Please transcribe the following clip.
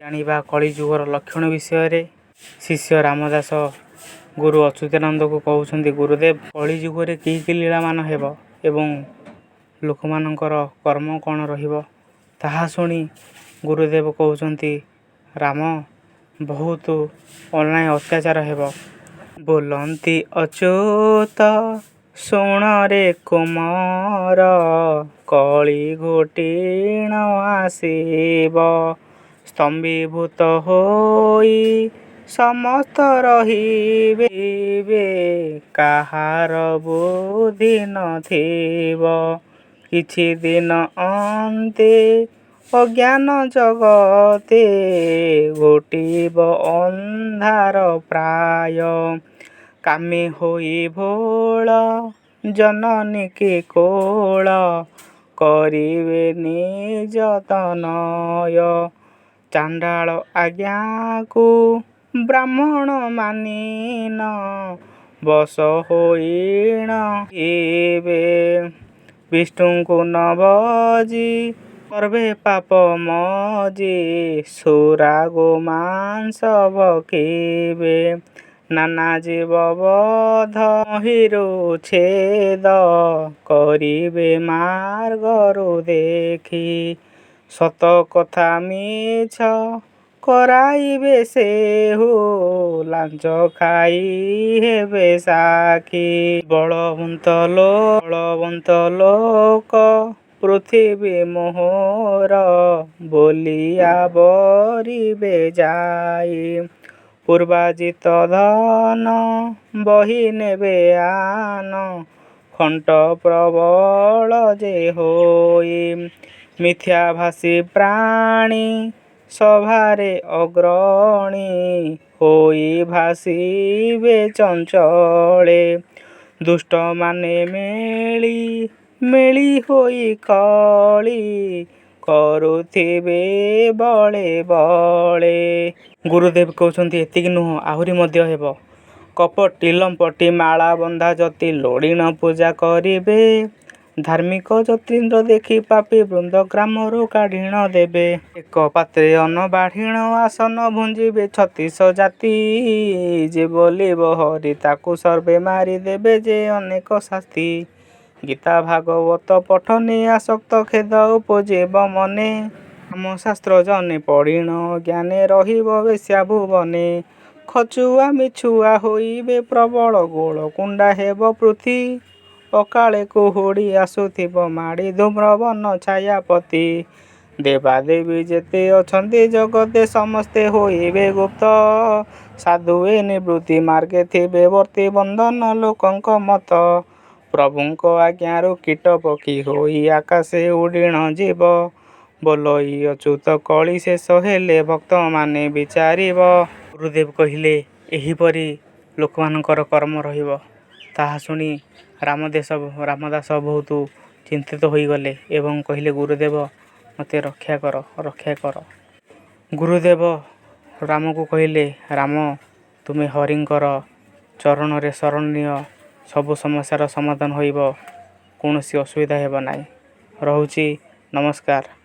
ଜାଣିବା କଳିଯୁଗର ଲକ୍ଷଣ ବିଷୟରେ। ଶିଷ୍ୟ ରାମଦାସ ଗୁରୁ ଅଚ୍ୟୁତାନନ୍ଦଙ୍କୁ କହୁଛନ୍ତି, ଗୁରୁଦେବ, କଳିଯୁଗରେ କି କି ଲୀଳାମାନ ହେବ ଏବଂ ଲୋକମାନଙ୍କର କର୍ମ କ'ଣ ରହିବ? ତାହା ଶୁଣି ଗୁରୁଦେବ କହୁଛନ୍ତି, ରାମ, ବହୁତ ଅନ୍ୟାୟ ଅତ୍ୟାଚାର ହେବ। ବୋଲନ୍ତି ଅଚ୍ୟୁତ ଶୁଣରେ କୁମର, କଳି ଘୋଟିଣ ଆସିବ। ସ୍ତମ୍ଭୀଭୂତ ହୋଇ ସମସ୍ତ ରହିବେ, କାହାର ବୁଦ୍ଧି ନଥିବ। କିଛି ଦିନ ଅନ୍ତେ ଅଜ୍ଞାନ ଜଗତେ, ଘୋଟିବ ଅନ୍ଧାର ପ୍ରାୟ। କାମୀ ହୋଇ ଭୋଳ ଜନନୀ କି କୋଳ, କରିବେ ନିଜ ତନୟ। ଚାଣ୍ଡାଳ ଆଜ୍ଞାକୁ ବ୍ରାହ୍ମଣ ମାନିନ, ବଶ ହୋଇଣ ଯିବେ। ବିଷ୍ଣୁଙ୍କୁ ନ ଭଜି କର୍ବେ ପାପ ମଜି, ସୁରା ଗୋମାଂସ ଭକ୍ଷିବେ। ନାନା ଜୀବ ବଧ ମହୀରୁ ଛେଦ, କରିବେ ମାର୍ଗରୁ ଦେଖି। ସତ କଥା ମିଛ କରାଇବେ ସେହୁ, ଲାଞ୍ଚ ଖାଇ ହେବେ ସାକ୍ଷୀ। ବଳବନ୍ତ ଲୋକ ପୃଥିବୀ ମୋହର, ବୋଲିଆ ବରିବେ ଯାଇ। ପୂର୍ବାର୍ଜିତ ଧନ ବହି ନେବେ ଆନ, ଖଣ୍ଟ ପ୍ରବଳ ଯେ ହୋଇ। ମିଥ୍ୟାଭାଷୀ ପ୍ରାଣୀ ସଭାରେ ଅଗ୍ରଣୀ, ହୋଇ ଭାସିବେ ଚଞ୍ଚଳେ। ଦୁଷ୍ଟମାନେ ମେଳି ହୋଇ କଳି, କରୁଥିବେ ବଳେ ବଳେ। ଗୁରୁଦେବ କହୁଛନ୍ତି, ଏତିକି ନୁହଁ, ଆହୁରି ମଧ୍ୟ ହେବ। କପଟୀ ଲମ୍ପଟୀ ମାଳା ବନ୍ଧା ଯତି, ଲୋଡ଼ିଣ ପୂଜା କରିବେ। ଧାର୍ମିକ ଯତୀନ୍ଦ୍ର ଦେଖି ପାପୀ ବୃନ୍ଦ, ଗ୍ରାମରୁ କାଢ଼ିଣ ଦେବେ। ଏକ ପାତ୍ରେ ଅନ୍ନ ବାଢ଼ିଣ, ଆସନ ଭୁଞ୍ଜିବେ 36 ଜାତି। ଯେ ବୋଲିବ ହରି, ତାକୁ ସର୍ବେ ମାରିଦେବେ ଯେ ଅନେକ ଶାସ୍ତି। ଗୀତା ଭାଗବତ ପଠନେ, ଆସକ୍ତ ଖେଦ ଉପଜିବ ମନେ। ଧର୍ମଶାସ୍ତ୍ର ଜନେ ପଢ଼ିଣ, ଜ୍ଞାନେ ରହିବ ବେଶ୍ୟା ଭୁବନେ। ଖଚୁଆ ମିଛୁଆ ହୋଇବେ ପ୍ରବଳ, ଗୋଳ କୁଣ୍ଡା ହେବ ପୃଥି। ଅକାଳେ କୁହୁଡ଼ି ଆସୁଥିବ ମାଡ଼ି, ଧୂମ୍ରବନ ଛାୟାପତି। ଦେବାଦେବୀ ଯେତେ ଅଛନ୍ତି ଜଗତେ, ସମସ୍ତେ ହୋଇବେ ଗୁପ୍ତ। ସାଧୁଏ ନିବୃତ୍ତି ମାର୍ଗେ ଥିବେ ବର୍ତ୍ତି, ବନ୍ଧନ ଲୋକଙ୍କ ମତ। ପ୍ରଭୁଙ୍କ ଆଜ୍ଞାରୁ କୀଟ ପକ୍ଷୀ ହୋଇ, ଆକାଶେ ଉଡ଼ିଣ ଯିବ। ବୋଲଇ ଅଚ୍ୟୁତ କଳି ଶେଷ ହେଲେ, ଭକ୍ତମାନେ ବିଚାରିବ। ଗୁରୁଦେବ କହିଲେ, ଏହିପରି ଲୋକମାନଙ୍କର କର୍ମ ରହିବ। ତାହା ଶୁଣି ରାମଦାସ ବହୁତ ଚିନ୍ତିତ ହୋଇଗଲେ ଏବଂ କହିଲେ, ଗୁରୁଦେବ, ମୋତେ ରକ୍ଷା କର। ଗୁରୁଦେବ ରାମକୁ କହିଲେ, ରାମ, ତୁମେ ହରିଙ୍କର ଚରଣରେ ଶରଣ ନିଅ, ସବୁ ସମସ୍ୟାର ସମାଧାନ ହୋଇବ, କୌଣସି ଅସୁବିଧା ହେବ ନାହିଁ। ରହୁଛି, ନମସ୍କାର।